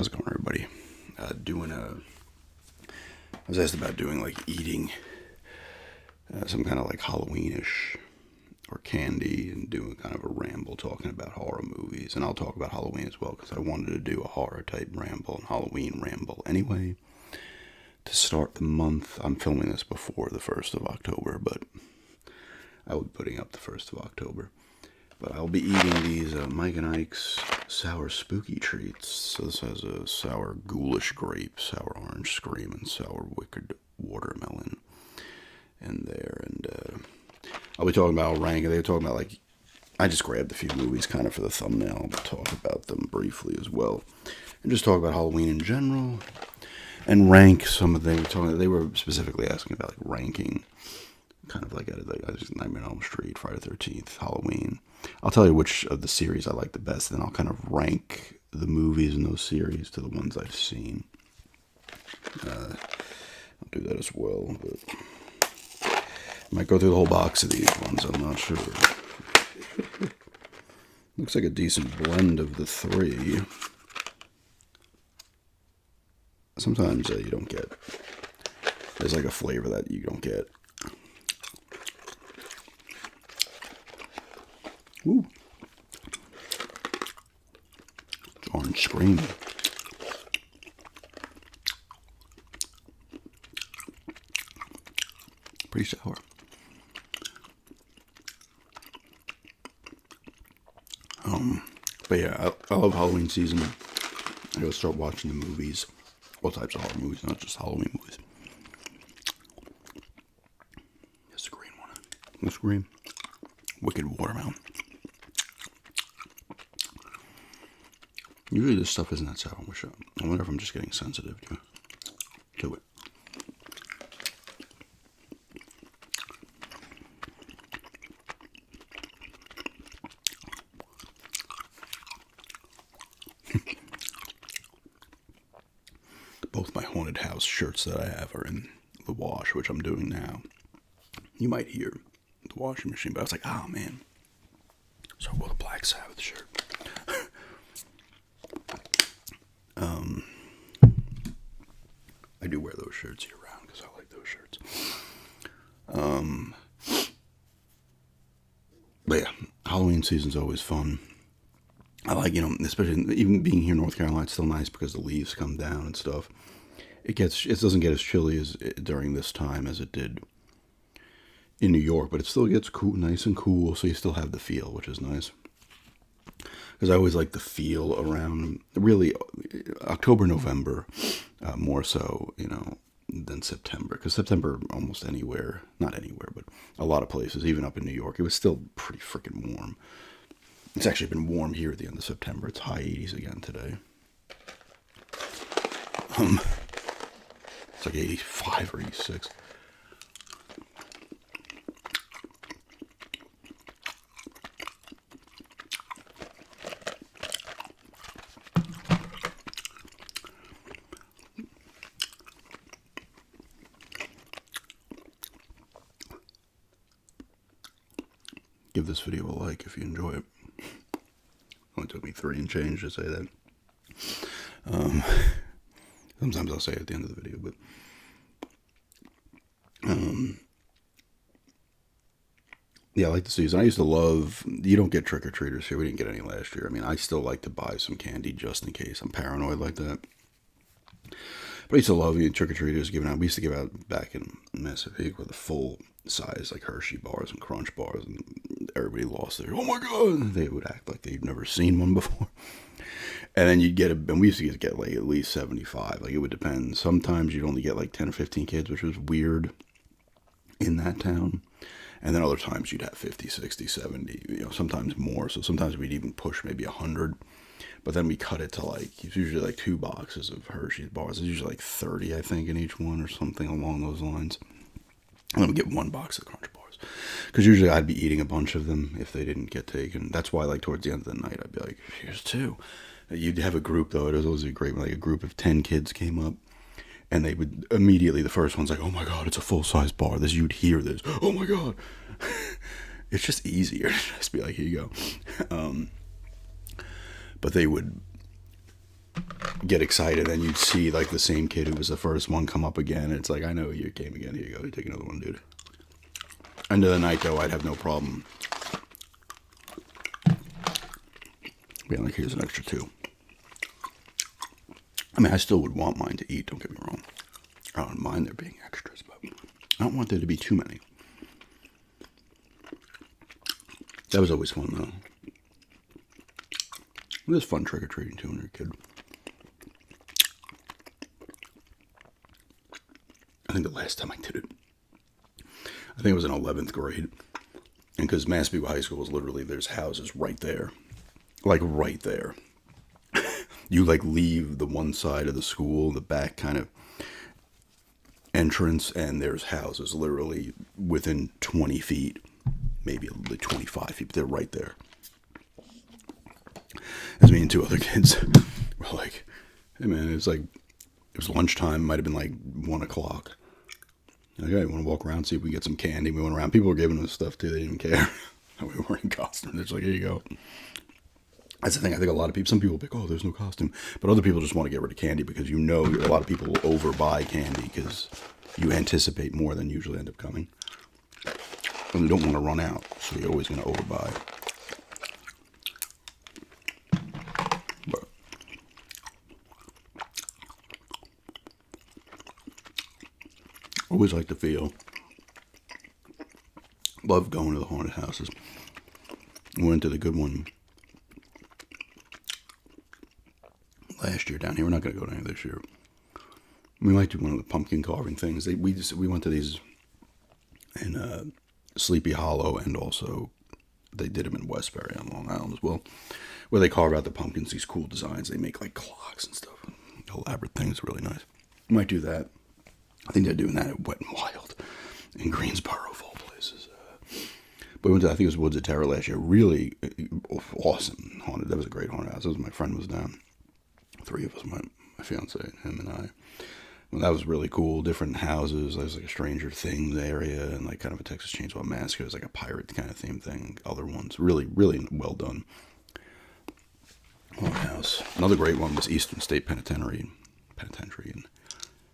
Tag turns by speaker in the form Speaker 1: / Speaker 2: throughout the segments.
Speaker 1: How's it going, everybody? I was asked about doing like eating some kind of like Halloweenish or candy and doing kind of a ramble talking about horror movies. And I'll talk about Halloween as well because I wanted to do a horror type ramble and Halloween ramble anyway. To start the month, I'm filming this before the 1st of October, but I will be putting up the 1st of October. But I'll be eating these Mike and Ike's sour spooky treats. So this has a sour ghoulish grape, sour orange scream, and sour wicked watermelon in there. And I'll be talking about ranking. They were talking about like, I just grabbed a few movies kind of for the thumbnail, but talk about them briefly as well. And just talk about Halloween in general. And rank some of them. They were specifically asking about like ranking, kind of like Nightmare on Elm Street, Friday the 13th, Halloween. I'll tell you which of the series I like the best, then I'll kind of rank the movies in those series to the ones I've seen. I'll do that as well, but I might go through the whole box of these ones, I'm not sure. Looks like a decent blend of the three. Sometimes you don't get, there's like a flavor that you don't get. Ooh. Orange scream. Pretty sour. But yeah, I love Halloween season. I gotta start watching the movies. All types of horror movies, not just Halloween movies. Here's the green one. This green. Wicked watermelon. Usually this stuff isn't that sour. I wonder if I'm just getting sensitive to it. Both my haunted house shirts that I have are in the wash, which I'm doing now. You might hear the washing machine, but I was like, oh man. So I wore a Black Sabbath shirt. I do wear those shirts year round because I like those shirts. But yeah, Halloween season's always fun. I like, especially even being here in North Carolina, it's still nice because the leaves come down and stuff. It doesn't get as chilly as during this time as it did in New York, but it still gets cool, nice and cool, so you still have the feel, which is nice. Because I always like the feel around, really, October, November, more so, than September. Because September, almost anywhere, not anywhere, but a lot of places, even up in New York, it was still pretty freaking warm. It's actually been warm here at the end of September. It's high 80s again today. It's like 85 or 86. Give this video a like if you enjoy it. Only took me 3 and change to say that. Sometimes I'll say it at the end of the video, but yeah, I like the season. I used to love, you don't get trick-or-treaters here. We didn't get any last year. I mean, I still like to buy some candy just in case. I'm paranoid like that. But I used to love trick-or-treaters giving out. We used to give out back in Massapequa with the full size, like Hershey bars and Crunch bars, and everybody lost their, oh my god, they would act like they'd never seen one before. And then you'd get and we used to get like at least 75. Like it would depend. Sometimes you'd only get like 10 or 15 kids, which was weird in that town. And then other times you'd have 50, 60, 70, sometimes more. So sometimes we'd even push maybe 100. But then we cut it to like, it's usually like 2 boxes of Hershey's bars. It's usually like 30, I think, in each one or something along those lines. And then we get 1 box of Crunch bars. Because usually I'd be eating a bunch of them if they didn't get taken. That's why like towards the end of the night, I'd be like, here's 2. You'd have a group though. It was always a great one. Like a group of 10 kids came up. And they would immediately, the first one's like, oh my god, it's a full-size bar. You'd hear this. Oh my god. It's just easier to just be like, here you go. But they would get excited, and you'd see like the same kid who was the first one come up again. It's like, I know you came again. Here you go. You take another one, dude. End of the night, though, I'd have no problem being like, here's an extra 2. I mean, I still would want mine to eat. Don't get me wrong. I don't mind there being extras, but I don't want there to be too many. That was always fun, though. It was fun trick-or-treating, too, when you're a kid. I think the last time I did it, I think it was in 11th grade. And because Mashpee High School is literally, there's houses right there. Like, right there. You, like, leave the one side of the school, the back kind of entrance, and there's houses literally within 20 feet. Maybe like 25 feet, but they're right there. As me and 2 other kids were like, hey man, it was lunchtime, might have been like 1 o'clock. Like, hey, you want to walk around, see if we can get some candy? We went around. People were giving us stuff too. They didn't care. We were in costume. They're just like, here you go. That's the thing. I think a lot of people, some people think, oh, there's no costume. But other people just want to get rid of candy because a lot of people will overbuy candy because you anticipate more than usually end up coming. And you don't want to run out, so you're always going to overbuy. But always like to feel. Love going to the haunted houses. We went to the good one last year down here. We're not going to go down here this year. We might do one of the pumpkin carving things. We went to these in Sleepy Hollow, and also they did them in Westbury on Long Island as well, where they carve out the pumpkins, these cool designs. They make like clocks and stuff, elaborate things, really nice. We might do that. I think they're doing that at Wet and Wild in Greensboro, of all places. But we went to, I think it was Woods of Terror last year. Really awesome haunted. That was a great haunted house. That was my friend was down. 3 of us, my fiance, him and I. Well, that was really cool. Different houses. There was like a Stranger Things area and like kind of a Texas Chainsaw Massacre. It was like a pirate kind of theme thing. Other ones. Really, really well done. Haunted house. Another great one was Eastern State Penitentiary in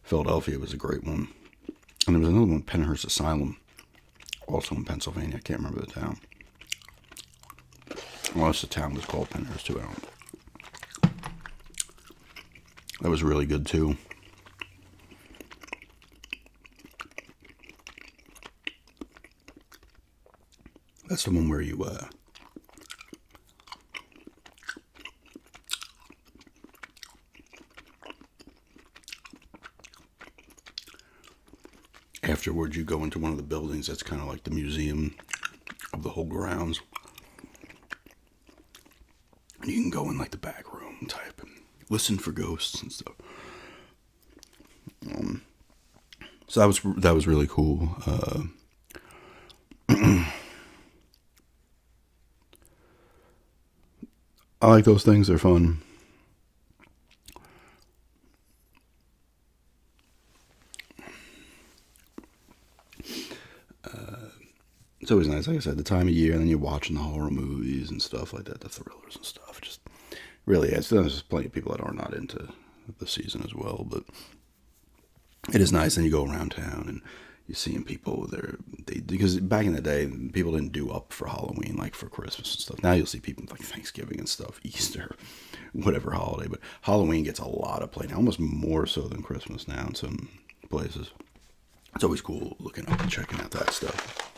Speaker 1: Philadelphia was a great one. And there was another one, Penhurst Asylum, also in Pennsylvania. I can't remember the town. Unless the town was called Penhurst too. I don't. That was really good too. That's the one where you afterwards you go into one of the buildings that's kind of like the museum of the whole grounds. And you can go in like the back room type and listen for ghosts and stuff. So that was really cool. I like those things. They're fun. It's always nice, like I said, the time of year, and then you're watching the horror movies and stuff like that, the thrillers and stuff. Just really, there's plenty of people that are not into the season as well, but it is nice. And you go around town and you're seeing people there. Because back in the day, people didn't do up for Halloween like for Christmas and stuff. Now you'll see people like Thanksgiving and stuff, Easter, whatever holiday. But Halloween gets a lot of play now, almost more so than Christmas now in some places. It's always cool looking up and checking out that stuff.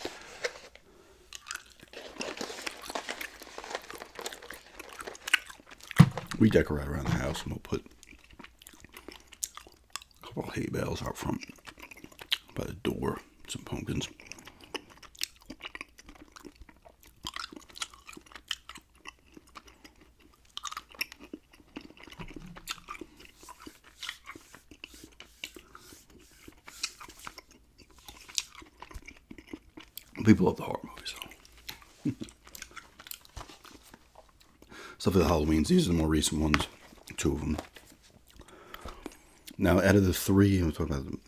Speaker 1: We decorate around the house and we'll put a couple of hay bales out front by the door, some pumpkins. People love the horror movies, so. Stuff for the Halloweens. These are the more recent ones. 2 of them. Now, out of the 3, I'm talking about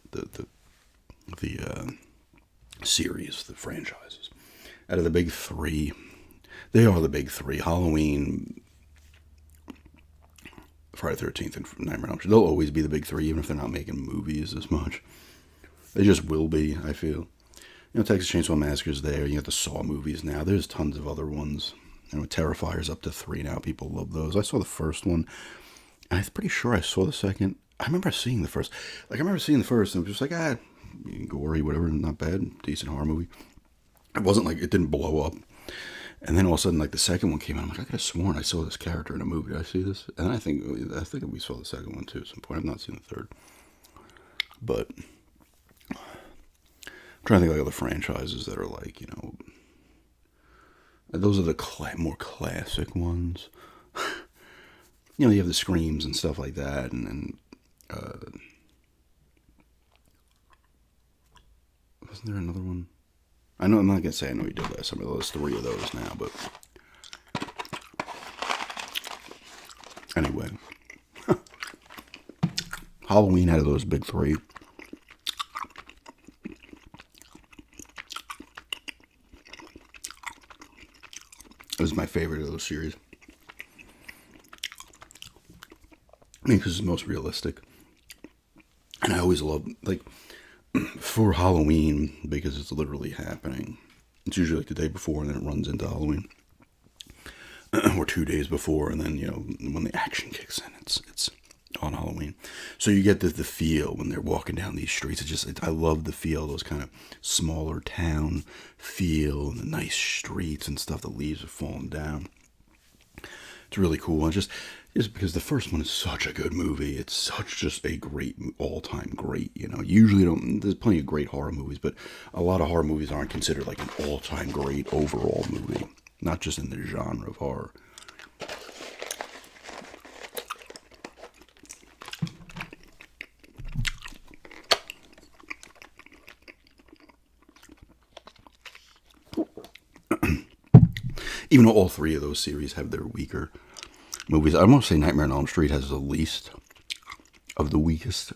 Speaker 1: the series, the franchises. Out of the big 3, they are the big 3. Halloween, Friday the 13th and Nightmare on Elm Street. They'll always be the big three, even if they're not making movies as much. They just will be, I feel. Texas Chainsaw Massacre's there. You got the Saw movies now. There's tons of other ones. Terrifier's up to 3 now. People love those. I saw the first one. I'm pretty sure I saw the second. I remember seeing the first. I remember seeing the first and it was just like, gory, whatever, not bad. Decent horror movie. It wasn't like, it didn't blow up. And then all of a sudden, the second one came out. I'm like, I could have sworn I saw this character in a movie. Did I see this? And I think we saw the second one too at some point. I've not seen the third. But I'm trying to think of other franchises that are those are the more classic ones. You have the Screams and stuff like that, and wasn't there another one? I'm not gonna say I know you did that. There's 3 of those now, but anyway, Halloween had those big 3. It was my favorite of those series. Because it's most realistic. And I always love, for Halloween, because it's literally happening. It's usually the day before, and then it runs into Halloween. Or 2 days before, and then, when the action kicks in, it's on Halloween. So you get the feel when they're walking down these streets. I love the feel, those kind of smaller town feel, and the nice streets and stuff, the leaves are falling down. It's really cool. And just because the first one is such a good movie. It's just a great, all-time great, Usually there's plenty of great horror movies, but a lot of horror movies aren't considered an all-time great overall movie. Not just in the genre of horror. Even though all 3 of those series have their weaker movies. I'm going to say Nightmare on Elm Street has the least of the weakest.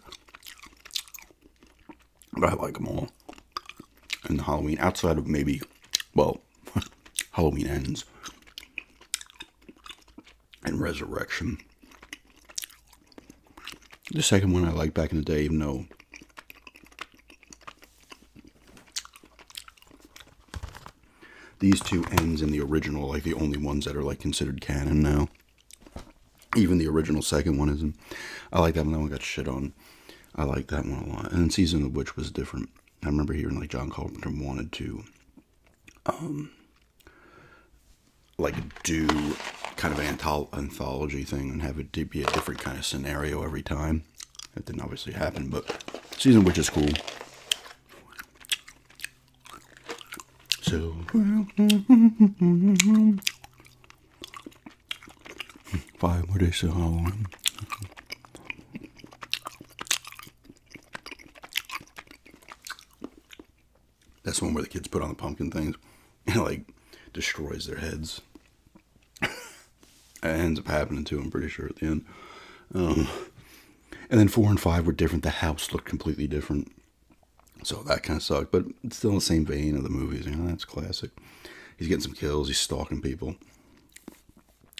Speaker 1: But I like them all. And Halloween, outside of maybe, Halloween Ends and Resurrection. The second one I liked back in the day, even though these 2 ends in the original, the only ones that are considered canon now. Even the original second one isn't. I like that one. That one got shit on. I like that one a lot. And then Season of the Witch was different. I remember hearing John Carpenter wanted to do kind of an anthology thing and have it be a different kind of scenario every time. That didn't obviously happen, but Season of the Witch is cool. So 5 more days to Halloween. That's the one where the kids put on the pumpkin things and destroys their heads. It ends up happening to them, pretty sure, at the end. And then 4 and 5 were different. The house looked completely different. So that kind of sucked, but it's still in the same vein of the movies. That's classic. He's getting some kills. He's stalking people.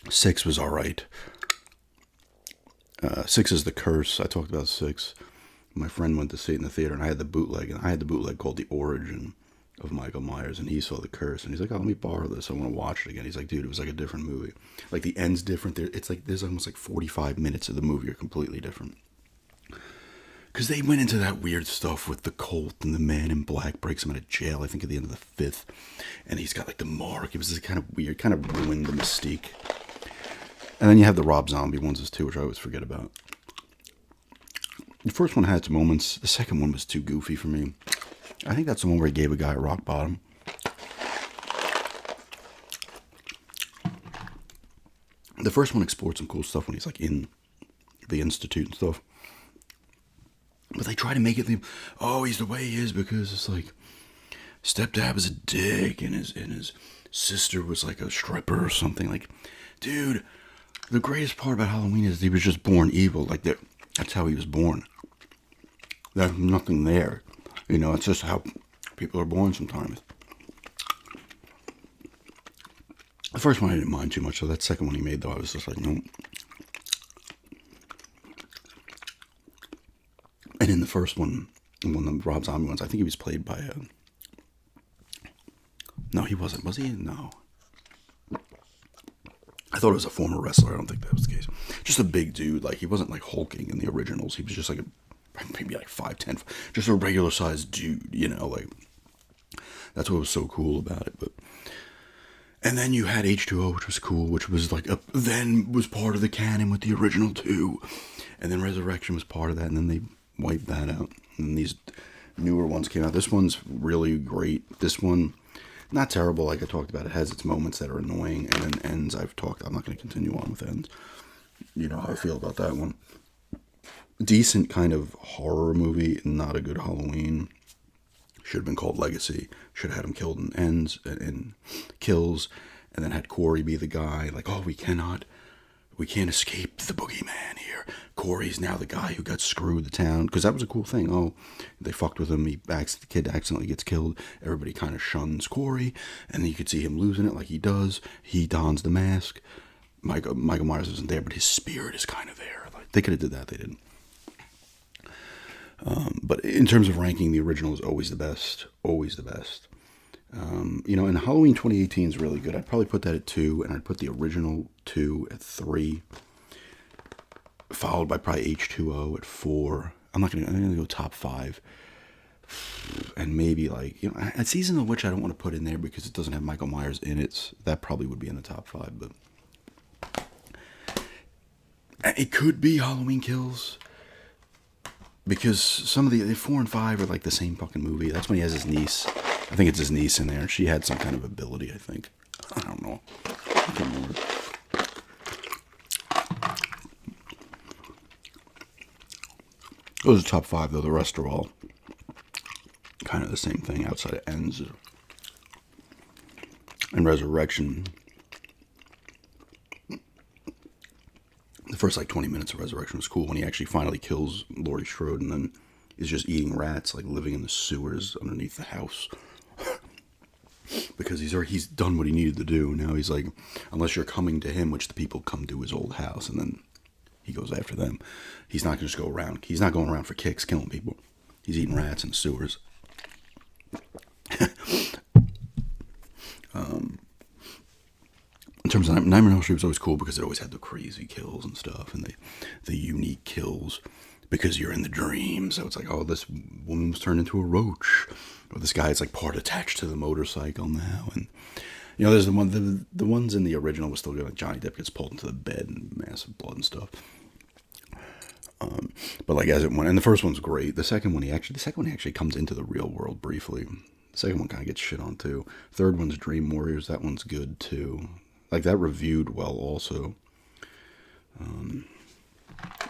Speaker 1: 6 was all right. 6 is The Curse. I talked about 6. My friend went to see it in the theater, and I had the bootleg. And I had the bootleg called The Origin of Michael Myers, and he saw The Curse, and he's like, "Oh, let me borrow this. I want to watch it again." He's like, "Dude, it was a different movie. The end's different. There's almost 45 minutes of the movie are completely different." Because they went into that weird stuff with the cult and the man in black breaks him out of jail, I think at the end of the 5th. And he's got the mark. It was this kind of weird, kind of ruined the mystique. And then you have the Rob Zombie ones too, which I always forget about. The first one had its moments. The second one was too goofy for me. I think that's the one where he gave a guy a rock bottom. The first one explored some cool stuff when he's in the Institute and stuff. But they try to make it he's the way he is because it's stepdad was a dick and his sister was a stripper or something. Dude, the greatest part about Halloween is he was just born evil. That's how he was born. There's nothing there. It's just how people are born sometimes. The first one I didn't mind too much, so that second one he made, though, I was just nope. And in the first one of the Rob Zombie ones, I think he was played by no, he wasn't. Was he? No. I thought it was a former wrestler. I don't think that was the case. Just a big dude. Like, he wasn't like hulking in the originals. He was just like maybe like 5'10", just a regular sized dude. You know, like that's what was so cool about it. But and then you had H2O, which was cool, which was like then was part of the canon with the original two, and then Resurrection was part of that, and then they wiped that out. And these newer ones came out. This one's really great. This one, not terrible, like I talked about. It has its moments that are annoying, and then Ends. I'm not going to continue on with Ends. You know how I feel about that one. Decent kind of horror movie, not a good Halloween. Should have been called Legacy. Should have had him killed in Ends and Kills, and then had Corey be the guy. Like, oh, we can't escape the boogeyman here. Corey's now the guy who got screwed the town, because that was a cool thing. Oh, they fucked with him. The kid accidentally gets killed. Everybody kind of shuns Corey, and then you could see him losing it like he does. He dons the mask. Michael Myers isn't there, but his spirit is kind of there. Like, they could have did that. They didn't. But in terms of ranking, the original is always the best. Always the best. You know, and Halloween 2018 is really good. I'd probably put that at 2, and I'd put the original 2 at 3, followed by probably H2O at 4. I'm gonna go top 5, and maybe like, you know, a Season of Witch I don't want to put in there because it doesn't have Michael Myers in it. That probably would be in the top 5, but it could be Halloween Kills. Because some of the 4 and 5 are like the same fucking movie. That's when he has his niece. I think it's his niece in there. She had some kind of ability, I think. I don't know. I can't remember. Those are top 5, though. The rest are all kind of the same thing outside of Ends and Resurrection. The first like 20 minutes of Resurrection was cool when he actually finally kills Laurie Strode and then is just eating rats, like living in the sewers underneath the house. Because he's done what he needed to do. Now he's like, unless you're coming to him, which the people come to his old house, and then he goes after them. He's not going to just go around. He's not going around for kicks, killing people. He's eating rats in the sewers. In terms of Nightmare on Elm Street was always cool because it always had the crazy kills and stuff, and the unique kills because you're in the dream. So it's like, oh, this woman was turned into a roach, or this guy's like part attached to the motorcycle now. And you know, there's the ones in the original was still good. Like Johnny Depp gets pulled into the bed and massive blood and stuff. But like as it went, and the first one's great. The second one he actually comes into the real world briefly. The second one kind of gets shit on too. Third one's Dream Warriors. That one's good too. Like, that reviewed well also.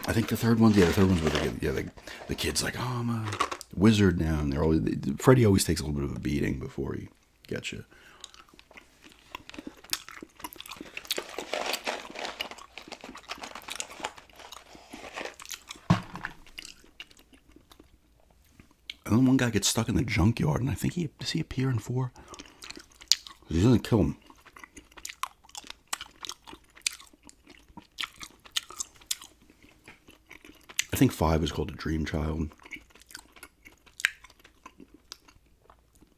Speaker 1: I think the third one's where the kid's like, oh, I'm a wizard now. And Freddy always takes a little bit of a beating before he gets you. And then one guy gets stuck in the junkyard, and I think does he appear in 4? He doesn't kill him. I think 5 is called A Dream Child.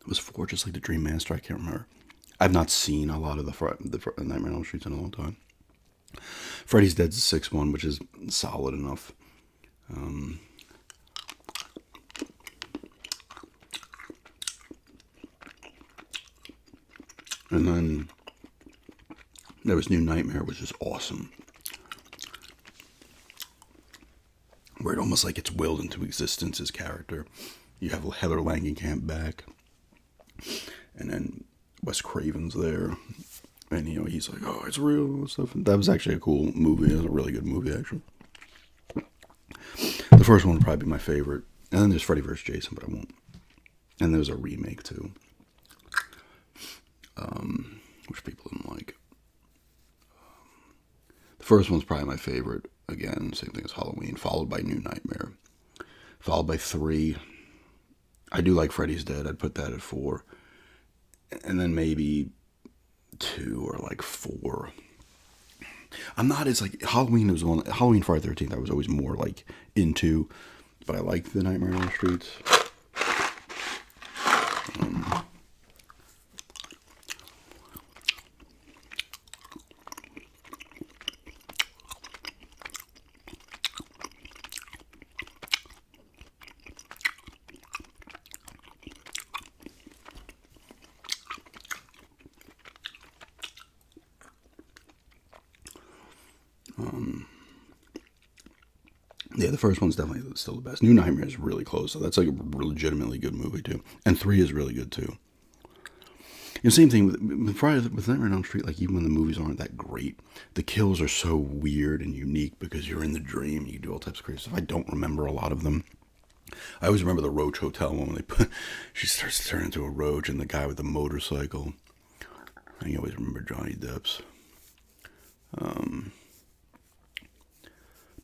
Speaker 1: Was 4 just like The Dream Master? I can't remember. I've not seen a lot of the Nightmare on Elm Street in a long time. Freddy's Dead's the 6th one, which is solid enough. And then there was New Nightmare, which is awesome. Where it almost like gets willed into existence, his character. You have Heather Langenkamp back. And then Wes Craven's there. And, you know, he's like, oh, it's real and stuff. And that was actually a cool movie. It was a really good movie, actually. The first one would probably be my favorite. And then there's Freddy vs. Jason, but I won't. And there's a remake, too. Which people didn't like. The first one's probably my favorite. Again, same thing as Halloween, followed by New Nightmare. Followed by 3. I do like Freddy's Dead. I'd put that at 4. And then maybe 2 or like 4. I'm not as like Halloween Friday the 13th I was always more like into but I like the Nightmare on Elm Streets. Yeah, the first one's definitely still the best. New Nightmare is really close, so that's like a legitimately good movie too. And 3 is really good too. And same thing with Nightmare on Elm Street. Like even when the movies aren't that great, the kills are so weird and unique because you're in the dream. You do all types of crazy stuff. I don't remember a lot of them. I always remember the Roach Hotel one when she starts to turn into a roach, and the guy with the motorcycle. I always remember Johnny Depp's.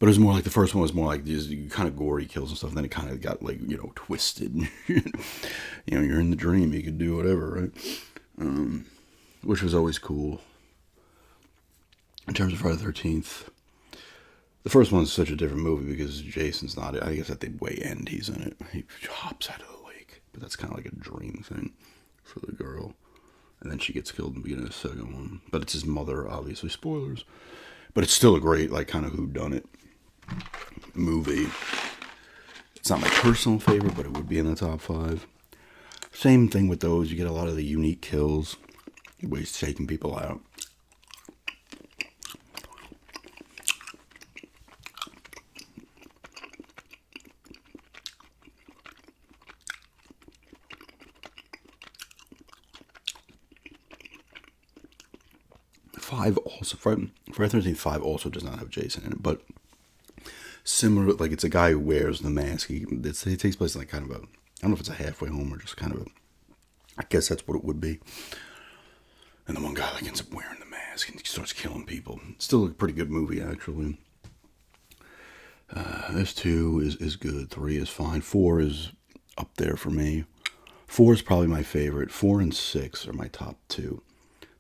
Speaker 1: But it was more like the first one was more like these kind of gory kills and stuff. And then it kind of got like, twisted. You're in the dream. You could do whatever, right? Which was always cool. In terms of Friday the 13th, the first one's such a different movie because Jason's not it. I guess at the way end he's in it. He hops out of the lake. But that's kind of like a dream thing for the girl. And then she gets killed in the beginning of the second one. But it's his mother, obviously. Spoilers. But it's still a great, like, kind of whodunit movie. It's not my personal favorite, but it would be in the top 5. Same thing with those. You get a lot of the unique kills. Ways taking people out. Friday the 13th 5 also does not have Jason in it, but similar, like it's a guy who wears the mask. It takes place in like kind of a, I don't know if it's a halfway home or just kind of a, I guess that's what it would be. And the one guy like ends up wearing the mask and he starts killing people. It's still a pretty good movie actually. This 2 is good. 3 is fine. 4 is up there for me. 4 is probably my favorite. 4 and 6 are my top 2.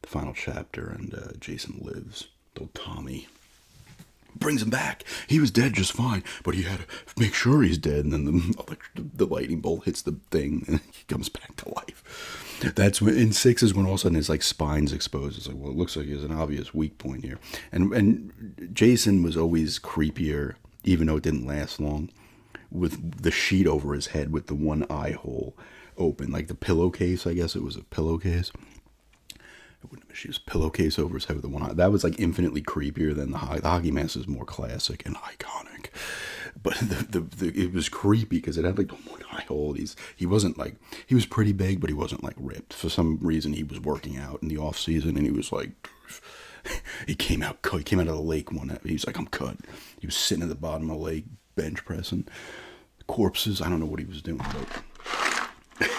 Speaker 1: The final chapter and Jason Lives. Though Tommy brings him back. He was dead just fine, but he had to make sure he's dead. And then the lightning bolt hits the thing, and he comes back to life. That's when in 6 is when all of a sudden his like spine's exposed. It's like, well, it looks like there's an obvious weak point here. And Jason was always creepier, even though it didn't last long, with the sheet over his head with the one eye hole open, like the pillowcase. I guess it was a pillowcase. She was pillowcase over his head with the one eye. That was like infinitely creepier than the hockey mask is more classic and iconic. But it was creepy because it had like the one eye hole. He wasn't like, he was pretty big, but he wasn't like ripped. For some reason, he was working out in the off season, and he was like, he came out of the lake one night. He was like, I'm cut. He was sitting at the bottom of the lake, bench pressing corpses. I don't know what he was doing, but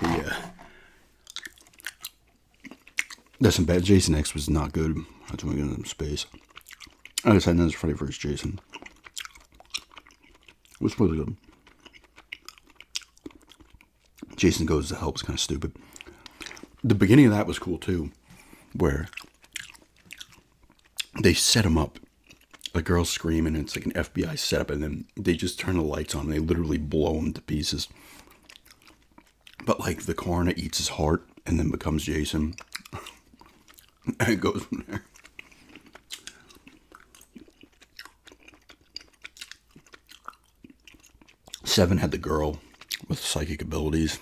Speaker 1: yeah. There's some bad. Jason X was not good. That's when we get into space. I decided that's Friday vs. Jason. It was really good. Jason Goes to Help is kind of stupid. The beginning of that was cool too, where they set him up. A girl's screaming, and it's like an FBI setup, and then they just turn the lights on, and they literally blow him to pieces. But like the coroner eats his heart, and then becomes Jason. And it goes from there. Seven had the girl with psychic abilities.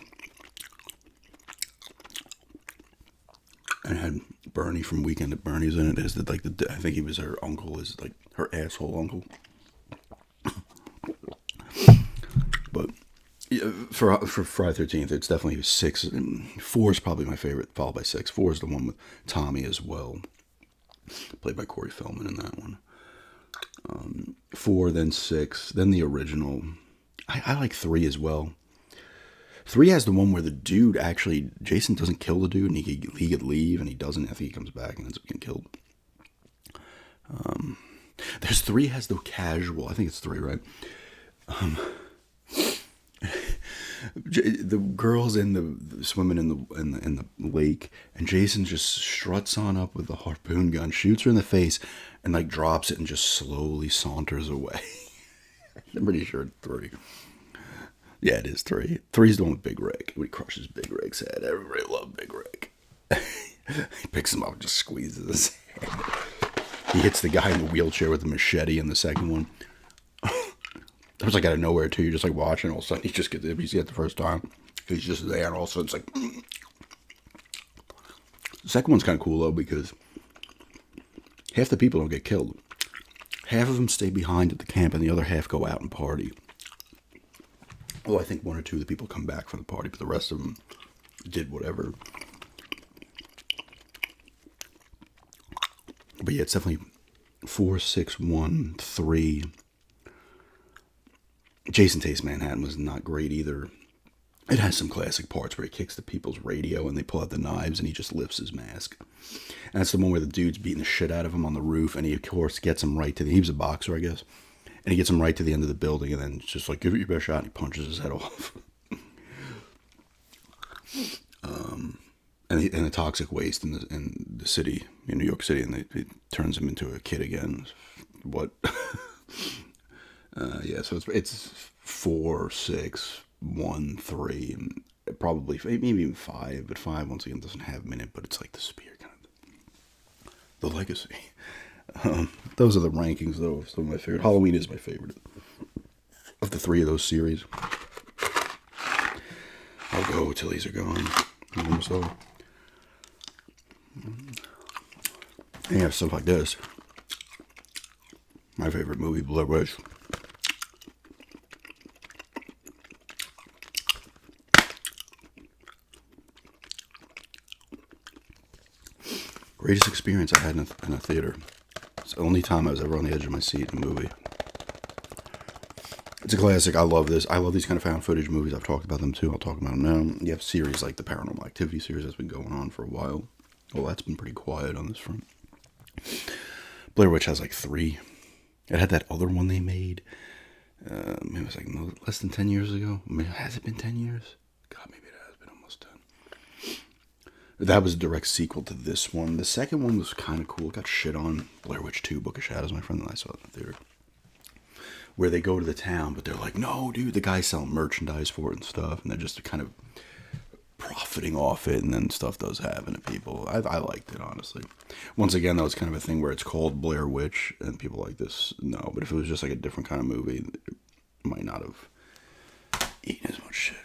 Speaker 1: And it had Bernie from Weekend at Bernie's in it. I think he was her uncle, is like her asshole uncle. But yeah, for Friday 13th, it's definitely 6. 4 is probably my favorite, followed by 6. 4 is the one with Tommy as well, played by Corey Feldman in that one. 4, then 6, then the original. I like 3 as well. 3 has the one where the dude actually, Jason doesn't kill the dude, and he could leave, and he doesn't. I think he comes back and ends up getting killed. There's 3 has the casual. I think it's 3, right? The girls in the swimming in the lake, and Jason just struts on up with the harpoon gun, shoots her in the face, and like drops it and just slowly saunters away. I'm pretty sure it's 3. Yeah, it is 3. 3's the one with Big Rick. He crushes Big Rick's head. Everybody loved Big Rick. He picks him up and just squeezes his head. He hits the guy in the wheelchair with the machete in the second one. It was like out of nowhere too. You're just like watching, all of a sudden he just gets it. You see it the first time. He's just there, and all of a sudden it's like. The second one's kind of cool though because half the people don't get killed. Half of them stay behind at the camp, and the other half go out and party. Well, I think 1 or 2 of the people come back from the party, but the rest of them did whatever. But yeah, it's definitely 4, 6, 1, 3. Jason Takes Manhattan was not great either. It has some classic parts where he kicks the people's radio and they pull out the knives and he just lifts his mask. And that's the one where the dude's beating the shit out of him on the roof, and he of course gets him right to he was a boxer, I guess. And he gets him right to the end of the building, and then it's just like, give it your best shot, and he punches his head off. And the toxic waste in the city, in New York City, and it turns him into a kid again. What? Yeah, so it's 4, 6, 1, 3, and probably maybe even 5. But 5 once again doesn't have him in it, but it's like the spear kind of the legacy. Those are the rankings, though. Still my favorite. Halloween is my favorite of the 3 of those series. I'll go till these are gone. So. And you have stuff like this. My favorite movie, Blair Witch. Greatest experience I had in a theater. It's the only time I was ever on the edge of my seat in a movie. It's a classic. I love this. I love these kind of found footage movies. I've talked about them too. I'll talk about them now. You have series like the Paranormal Activity series that's been going on for a while. Well, that's been pretty quiet on this front. Blair Witch has like 3. It had that other one they made. It was like less than 10 years ago. I mean, has it been 10 years? God, maybe it has been almost 10. That was a direct sequel to this one. The second one was kind of cool. It got shit on. Blair Witch 2, Book of Shadows, my friend and I saw it in the theater. Where they go to the town, but they're like, no, dude, the guy's selling merchandise for it and stuff. And they're just kind of profiting off it, and then stuff does happen to people. I liked it, honestly. Once again, that was kind of a thing where it's called Blair Witch, and people like this, no. But if it was just like a different kind of movie, it might not have eaten as much shit.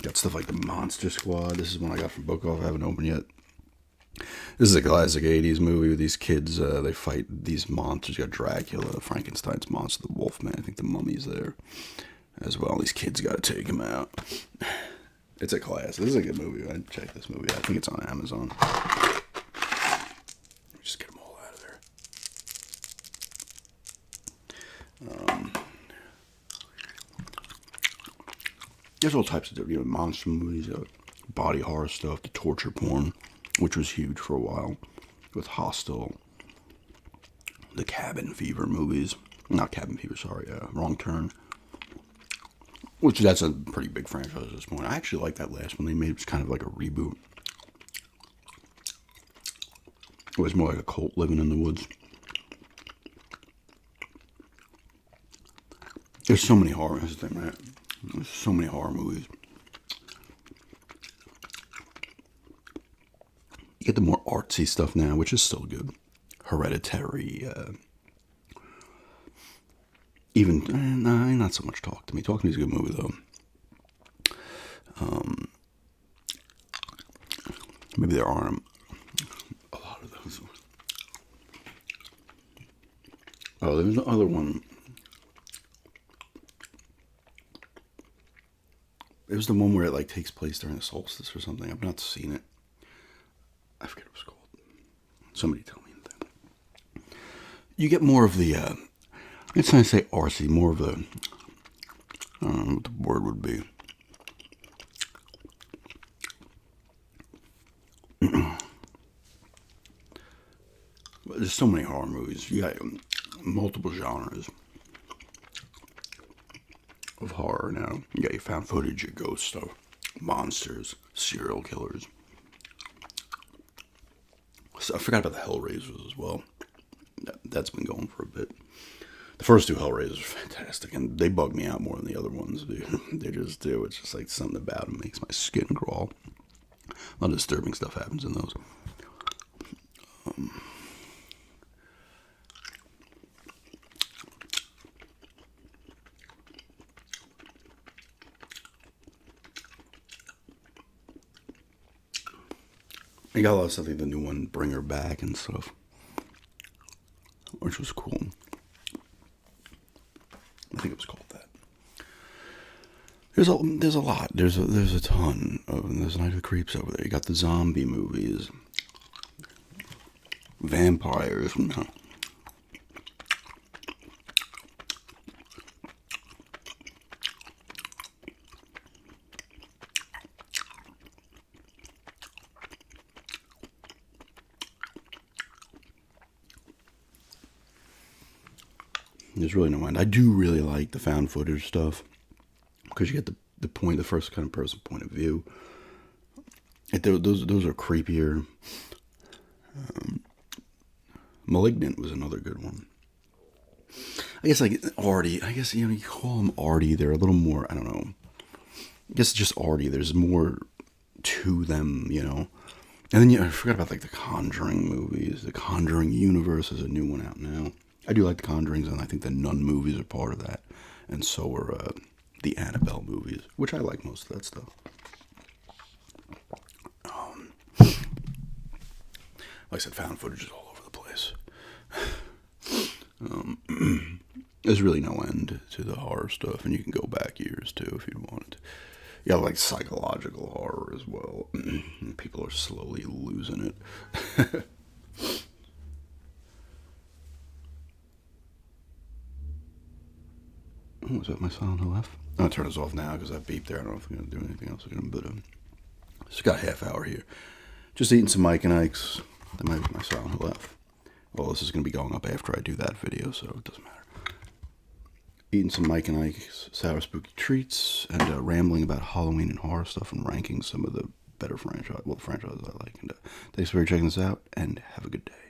Speaker 1: Got stuff like the Monster Squad. This is one I got from Book Off. I haven't opened yet. This is a classic 80s movie with these kids. They fight these monsters. You got Dracula, Frankenstein's monster, the Wolfman. I think the Mummy's there as well. These kids got to take him out. It's a classic. This is a good movie. I'd check this movie. I think it's on Amazon. Just get them all out of there. There's all types of different, monster movies, body horror stuff, the torture porn, which was huge for a while, with Hostel, the Cabin Fever movies. Not Cabin Fever, sorry, Wrong Turn. Which, that's a pretty big franchise at this point. I actually like that last one they made. It was kind of like a reboot. It was more like a cult living in the woods. There's so many horror, that's the thing, right? There's so many horror movies. You get the more artsy stuff now, which is still good. Hereditary, even, not so much Talk to Me. Talk to Me is a good movie, though. Maybe there aren't a lot of those. Oh, there's another one. It was the one where it like takes place during the solstice or something. I've not seen it. I forget what it was called. Somebody tell me. You get more of the, it's not to say artsy, more of the, I don't know what the word would be. There's so many horror movies. You got multiple genres of horror now. You got your found footage, your ghost stuff, monsters, serial killers. So I forgot about the Hellraisers as well. That's been going for a bit. The first two Hellraisers are fantastic, and they bug me out more than the other ones do. They just do. It's just like something about them makes my skin crawl. A lot of disturbing stuff happens in those. They got a lot of stuff, like the new one, Bring Her Back and stuff, which was cool. I think it was called that. There's a lot. There's a ton of. There's Night of the Creeps over there. You got the zombie movies, vampires. There's really no end. I do really like the found footage stuff because you get the first kind of person point of view. Those are creepier. Malignant was another good one. I guess like arty. I guess you call them arty. They're a little more. I don't know. I guess it's just arty. There's more to them, And then I forgot about like the Conjuring movies. The Conjuring universe is a new one out now. I do like the Conjurings, and I think the Nun movies are part of that, and so are the Annabelle movies, which I like most of that stuff. Like I said, found footage is all over the place. There's really no end to the horror stuff, and you can go back years too if you want. You got like psychological horror as well. People are slowly losing it. Oh, is that my Silent Hill F? I'll turn this off now because I beeped there. I don't know if I'm going to do anything else again, but just got a half hour here. Just eating some Mike and Ike's. That might be my Silent Hill F. Well, this is going to be going up after I do that video, so it doesn't matter. Eating some Mike and Ike's sour spooky treats and rambling about Halloween and horror stuff and ranking some of the better franchises I like. And thanks for checking this out, and have a good day.